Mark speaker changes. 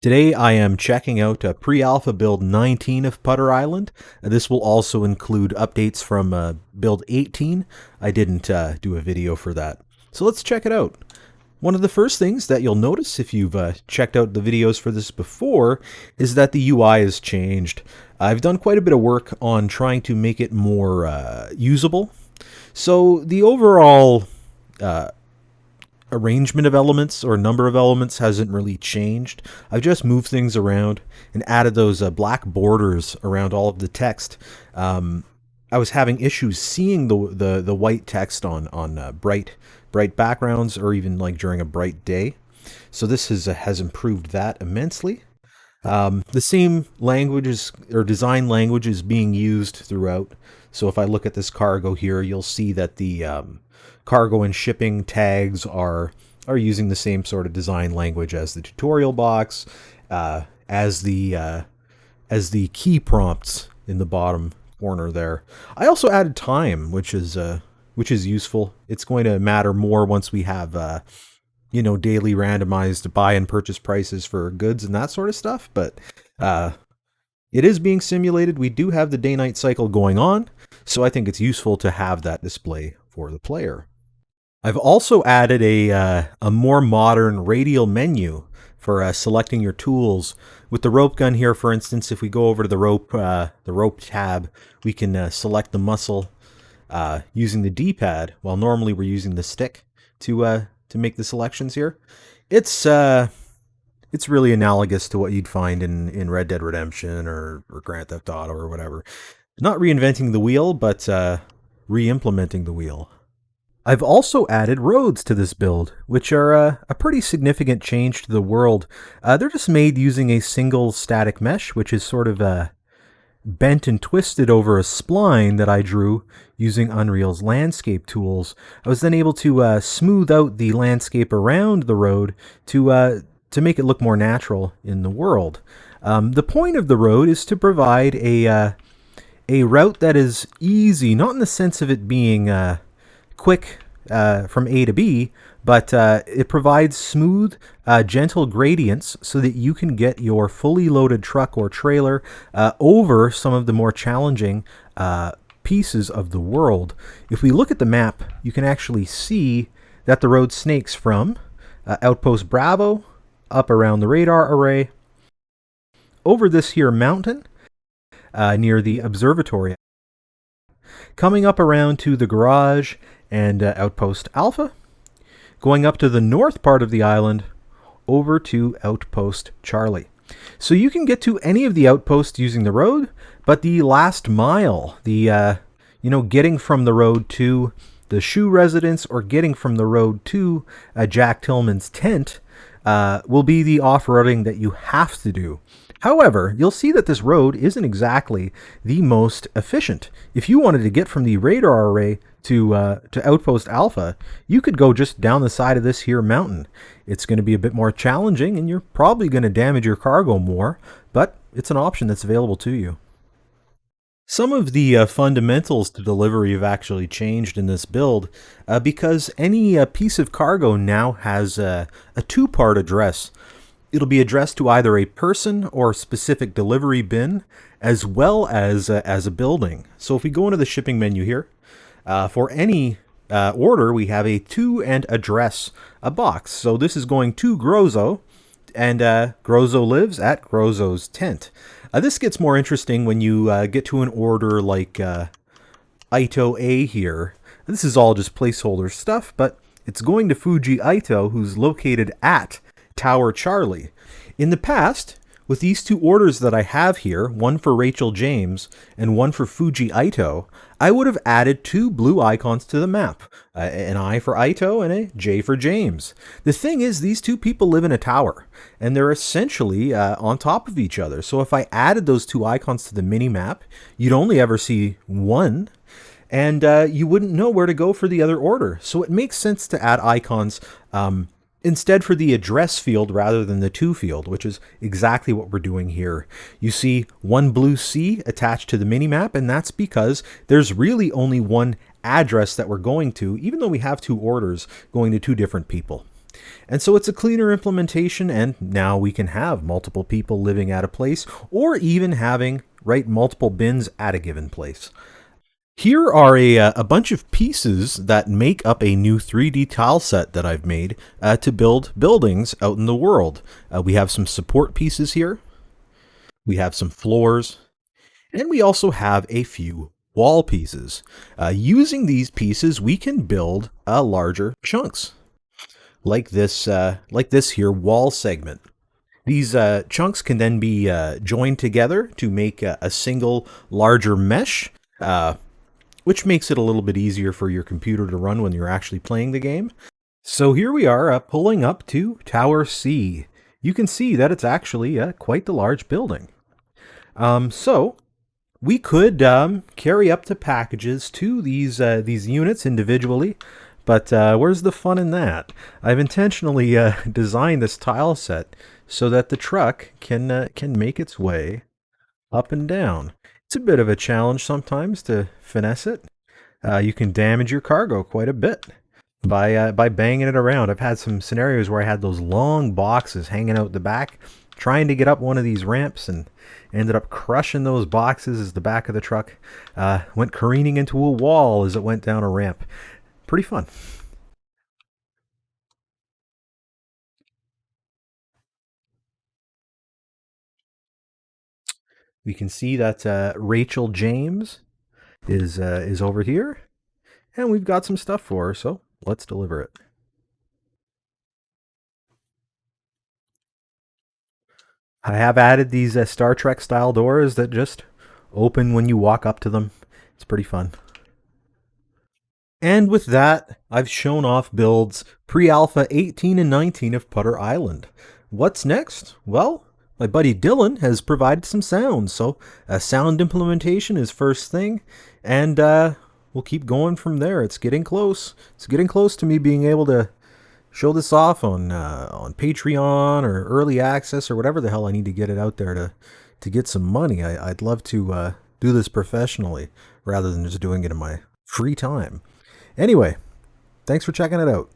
Speaker 1: Today I am checking out pre-alpha build 19 of Putter Island. This will also include updates from build 18. I didn't do a video for that. So let's check it out. One of the first things that you'll notice if you've checked out the videos for this before is that the UI has changed. I've done quite a bit of work on trying to make it more usable. So the overall arrangement of elements or number of elements hasn't really changed. I've just moved things around and added those black borders around all of the text. I was having issues seeing the white text on bright backgrounds, or even like during a bright day. So this has improved that immensely. The same languages or design language is being used throughout. So if I look at this cargo here, you'll see that the cargo and shipping tags are using the same sort of design language as the tutorial box, as the key prompts in the bottom corner there. I also added time, which is useful. It's going to matter more once we have daily randomized buy and purchase prices for goods and that sort of stuff. But it is being simulated. We do have the day-night cycle going on, so I think it's useful to have that display for the player. I've also added a more modern radial menu for selecting your tools. With the rope gun here, for instance, if we go over to the rope tab, we can select the muscle using the D-pad, while normally we're using the stick to make the selections here. It's really analogous to what you'd find in Red Dead Redemption or Grand Theft Auto or whatever. Not reinventing the wheel, but re-implementing the wheel. I've also added roads to this build, which are a pretty significant change to the world. They're just made using a single static mesh, which is sort of bent and twisted over a spline that I drew using Unreal's landscape tools. I was then able to smooth out the landscape around the road to make it look more natural in the world. The point of the road is to provide a route that is easy, not in the sense of it being quick from A to B, but it provides smooth, gentle gradients so that you can get your fully loaded truck or trailer over some of the more challenging pieces of the world. If we look at the map, you can actually see that the road snakes from Outpost Bravo up around the radar array, over this here mountain near the observatory, coming up around to the garage and Outpost Alpha, going up to the north part of the island over to Outpost Charlie. So you can get to any of the outposts using the road, but the last mile, the getting from the road to the Shoe residence or getting from the road to Jack Tillman's tent will be the off-roading that you have to do. However, you'll see that this road isn't exactly the most efficient. If you wanted to get from the radar array to Outpost Alpha, you could go just down the side of this here mountain. It's going to be a bit more challenging, and you're probably going to damage your cargo more, but it's an option that's available to you. Some of the fundamentals to delivery have actually changed in this build because any piece of cargo now has a two-part address. It'll be addressed to either a person or a specific delivery bin, as well as a building. So if we go into the shipping menu here, for any order, we have a to and address a box. So this is going to Grozo, and Grozo lives at Grozo's tent. This gets more interesting when you get to an order like Ito A here. This is all just placeholder stuff, but it's going to Fuji Ito, who's located at Tower Charlie. In the past, with these two orders that I have here, one for Rachel James and one for Fuji Ito, I would have added two blue icons to the map, an I for Ito and a J for James. The thing is, these two people live in a tower, and they're essentially on top of each other. So if I added those two icons to the mini-map, you'd only ever see one, and you wouldn't know where to go for the other order. So it makes sense to add icons instead for the address field rather than the to field, which is exactly what we're doing here. You see one blue C attached to the minimap, and that's because there's really only one address that we're going to, even though we have two orders going to two different people. And so it's a cleaner implementation, and now we can have multiple people living at a place, or even having, right, multiple bins at a given place. Here are a bunch of pieces that make up a new 3D tile set that I've made to build buildings out in the world. We have some support pieces here, we have some floors, and we also have a few wall pieces. Using these pieces, we can build larger chunks, like this here wall segment. These chunks can then be joined together to make a single larger mesh, which makes it a little bit easier for your computer to run when you're actually playing the game. So here we are pulling up to Tower C. You can see that it's actually quite the large building. So we could carry up the packages to these units individually, but where's the fun in that? I've intentionally designed this tile set so that the truck can make its way up and down. It's a bit of a challenge sometimes to finesse it. You can damage your cargo quite a bit by banging it around. I've had some scenarios where I had those long boxes hanging out the back, trying to get up one of these ramps, and ended up crushing those boxes as the back of the truck went careening into a wall as it went down a ramp. Pretty fun. We can see that Rachel James is over here, and we've got some stuff for her, so let's deliver it. I have added these Star Trek style doors that just open when you walk up to them. It's pretty fun. And with that, I've shown off builds pre-alpha 18 and 19 of Putter Island. What's next? Well, my buddy Dylan has provided some sounds, so a sound implementation is first thing, and we'll keep going from there. It's getting close. It's getting close to me being able to show this off on Patreon or early access or whatever the hell I need to get it out there to get some money. I'd love to do this professionally rather than just doing it in my free time. Anyway, thanks for checking it out.